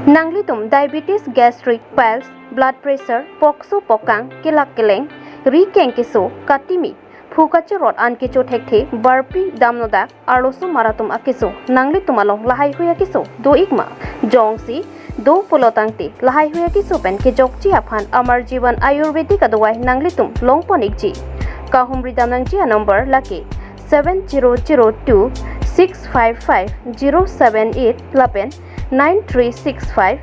Nanglitum diabetes, gastric, piles, blood pressure, pokso pokang, kilak keleng, rikeng kiso, katimi, Fukache rot an kicho thekthi, barpi damnodak, arlosu maratum akiso, nanglitum along lahai huya kiso, do igma, jongsi, do polotangti, lahai huya kiso pen ke jokchi aphan, amar jivan ayurvedic adawai nanglitum, longpon ikji. Kahumri damnangji a number laki 7002 655 078 lapen 9365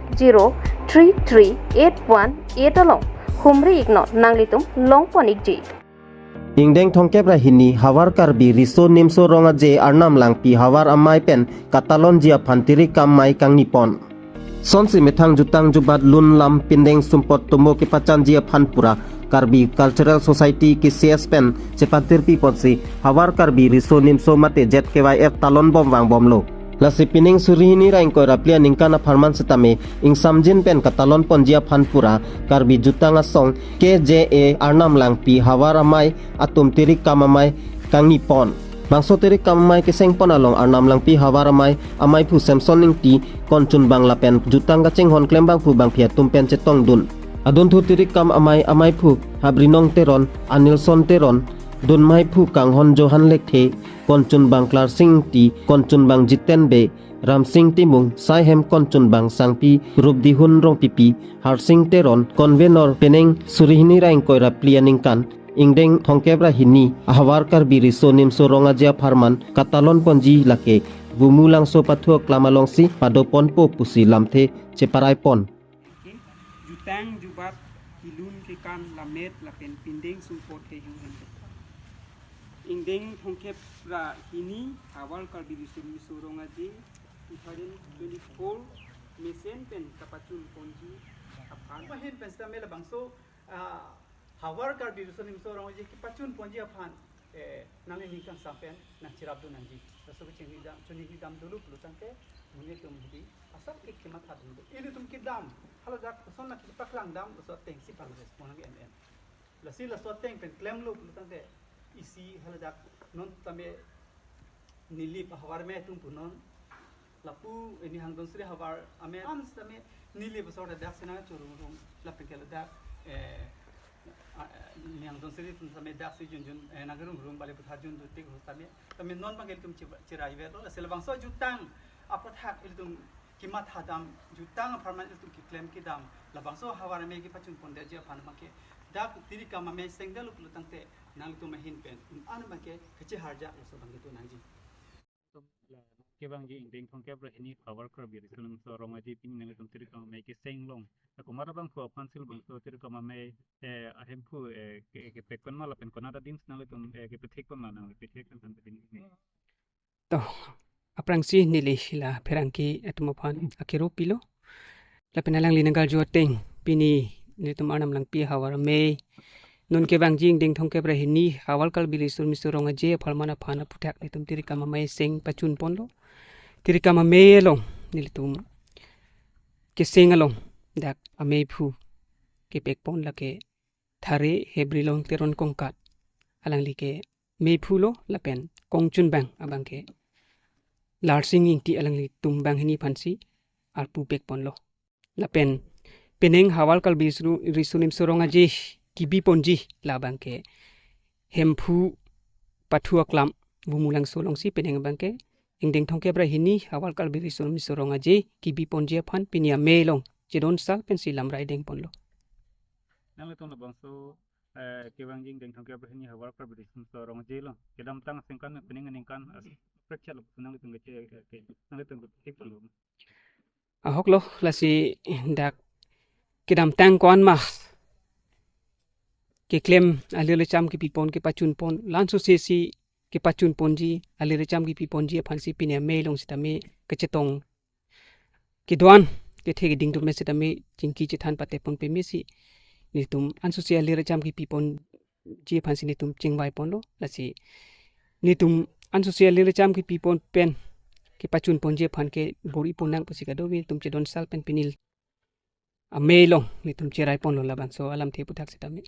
033 818 along. Humri ignore nanglitum, longpon ikji. Ingdeng thongkep rahini Havar karbi riso nimso ronga je Arnam Langpi Havar Amei pen katalonji aphan Tirikam Amei kang nipon. Sonsi methang jutang jubat lun lam pindeng sumpot tumo ke pacanji aphan pura karbi cultural society ki CS pen cepatir pi potsi Havar karbi riso nimso mate ZKYF talon bom wang bom lo. Lasi pining surihini raing koi raplia ningkana farman setame ing samjin pen katalon ponjia phanpura karbi jutang asong KJA Arnam Langpi Havar Amei atum Tirikam Amei kang nipon. Bangso Tirikam Amei keseng pon along Arnam Langpi Havar Amei amai pu Samson ning ti konchun bang lapen jutang kaceng hon klembang pu bang pia tumpen cetong dun. Adun thu Tirikam amai pu habrinong teron anilson teron dun mai pu kang hon johan lekhe konchun bang klar sing ti konchun bang jiten be ram sing timung sai hem konchun bang sangpi rup di hun rong pipi har sing teron konvenor peneng surihini raing koira plianing kan ingdeng thongkebra hini Havar karbi riso nimso ronga jia farman katalon ponji lake bumulang so pathuak lamalongsi padopon po pusi lamthe cheparai pon jutang jubat hilun ke kan lamet lapen pindeng sumpot ke hingan Ingdeng thongkep ra hini Havar karbi riso ronga je 2024 mesen pen kapachun ponji aphan mahin pen sta mela bangso Havar karbi riso nimso ronga je kapachun ponji aphan nange hingkan sampen na chirabdu nanji so chengi dam chuni ki dam dulu plutangke mune tum hudi asap ke kemat hadun ini tum ki dam halo jak son na paklang dam so teng si pang respond ngi en la si la so teng pen klem lu plutangke isi halajak non tame nilip Havar me tum punon lapu ini hangdon sri Havar ame ans tame nilip sort of dak sina churu rum lapen kala dak ni hangdon sri tum tame dak si junjun nagarum rum bale putha jun dutik tame non bangel tum chirai ve to selbang so jutang apathak iltum kimat hadam jutang farman iltum ki claim ki dam labang so Havar me ki pachun ponde je phan make dak Tirikam Amei sengdalu plutangte nang tu mahin pen an make kece harja so bang itu nangji ke bang ji Ingdeng thongkep rahini Havar karbi riso nimso ronga je pin nang tum Tirikam Amei ke seng long kumara bang ko aphan sil bang so Tirikam Amei ahem pu ke pekon mala pen konada din nang tum ke pethek kon nang pethek kan tin to aprang si nili la perangki atmophan akiro pilo la penalang linanggal joteng pini nitum Arnam Langpi Havar Amei nun ke bang jing ding thongkep rahini Havar karbi riso nimso ronga je phalmana phana puthak nitum Tirikam Amei seng pachun ponlo Tirikam Amei long nilitum keseng along dak Amei phu ke pekpon lake thare hebrilong teron kongkat alang like mei phu lo lapen kongchun bang abang ke larsing ing ti alang li tum bang hini phansi arpu pekpon lo lapen peneng Havar karbi riso nimso ronga je kibi ponji labang ke hemphu pathuak lam bumulang solong si peneng bang ke Ingdeng thongkep rahini Havar karbi riso nimso ronga je kibi ponji aphan pinia melong jedon sal pensi lamrai deng ponlo nang tum bang so ke bang ji Ingdeng thongkep rahini Havar karbi riso nimso ronga je lo kedam tang sengkan pening ningkan prekcha lo nang tum ke nang tum thik lo ahok lo lasi dak kedam tang kon ma ke claim alile cham ki pipon ke pachun pon lan so si ke pachun ponji alire cham ki pipon ji phansi pinia melong sitame kecetong kidwan ke thegi ding tu me sitame chingki chithan pate pon pe mesi nitum ansusi alire cham ki pipon ji phansi nitum chingbai ponlo lasi nitum ansusi alire cham ki pipon pen ke pachun ponji phan ke bori ponang pusika dowi tum chedon sal pen pinil Amei long nitum cherai ponlo labang so alam the puthak sitame